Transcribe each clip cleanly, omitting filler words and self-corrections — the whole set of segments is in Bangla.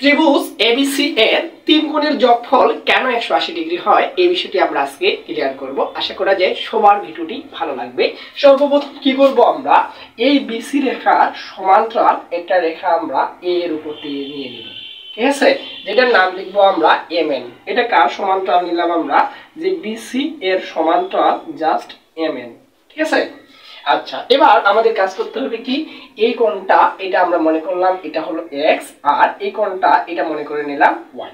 ত্রিভুজ এবিসি এর তিন কোণের যোগফল কেন 180 ডিগ্রি হয় এই বিষয়টি আমরা আজকে ক্লিয়ার করব। আশা করা যায় সবার ভিডিওটি ভালো লাগবে। সর্বপ্রথম কি করব, আমরা এই বিসি রেখার সমান্তরাল একটা রেখা আমরা এ এর উপর দিয়ে নিয়ে নিব, ঠিক আছে, যেটার নাম লিখবো আমরা এমএন। এটা কার সমান্তরাল নিলাম আমরা, যে বিসি এর সমান্তরাল জাস্ট এমএন, ঠিক আছে। আচ্ছা, এবার আমাদের কাজ করতে হবে কি, এই কোণটা এটা আমরা মনে করলাম এটা হলো এক্স, আর এই কোণটা এটা মনে করে নিলাম ওয়াই,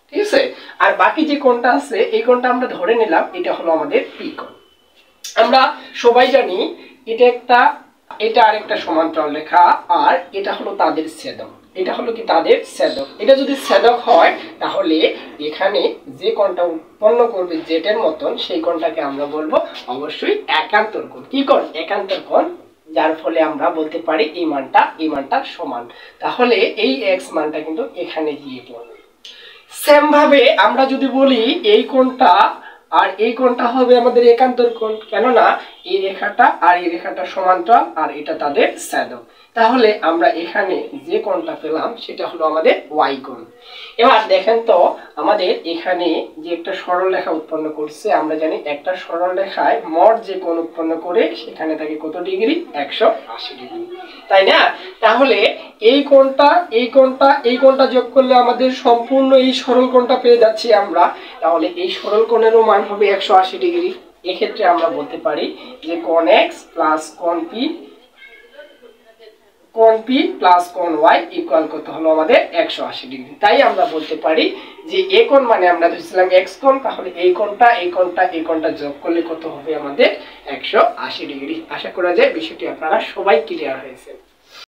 ঠিক আছে। আর বাকি যে কোণটা আছে এই কোণটা আমরা ধরে নিলাম এটা হলো আমাদের পি কোণ। আমরা সবাই জানি এটা আরেকটা সমান্তরাল রেখা, আর এটা হলো তাদের ছেদক। এটা হলো কি তাদের ছেদক। এটা যদি ছেদক হয় তাহলে এখানে যে কোণটা উৎপন্ন করবে জেটের মতন সেই কোণটাকে আমরা বলবো অবশ্যই একান্তর কোণ। কি কোণ? একান্তর কোণ, যার ফলে আমরা বলতে পারি এই মানটা সমান। তাহলে এই এক্স মানটা কিন্তু এখানে গিয়ে পড়বে। সেম ভাবে আমরা যদি বলি এই কোণটা আর এই কোণটা হবে আমাদের একান্তর কোণ, কেননা এই রেখাটা আর এই রেখাটা সমান্তরাল আর এটা তাদের ছেদক। তাহলে আমরা এখানে যে কোণটা পেলাম সেটা হলো আমাদের ওয়াই কোণ। এবার দেখেন তো, আমাদের এখানে যে একটা সরল রেখা উৎপন্ন করছে, আমরা জানি একটা সরল রেখায় মোট যে কোণ উৎপন্ন করে সেখানে থাকে কত ডিগ্রি? 180 ডিগ্রি, তাই না? তাহলে এই কোণটা যোগ করলে আমাদের সম্পূর্ণ এই সরল কোণটা পেয়ে যাচ্ছি আমরা। তাহলে এই সরল কোণেরও মান হবে 180 ডিগ্রি। এক্ষেত্রে আমরা বলতে পারি যে কোণ এক্স প্লাস কোণ পি প্লাস কোণ ওয়াই ইকুয়াল কত হলো আমাদের 180 ডিগ্রি। তাই আমরা বলতে পারি যে এ কোণ মানে আমরা ধরেছিলাম এক্স কোণ, তাহলে এই কোণটা যোগ করলে কত হবে আমাদের 180 ডিগ্রি। আশা করা যায় বিষয়টি আপনারা সবাই ক্লিয়ার হয়েছে।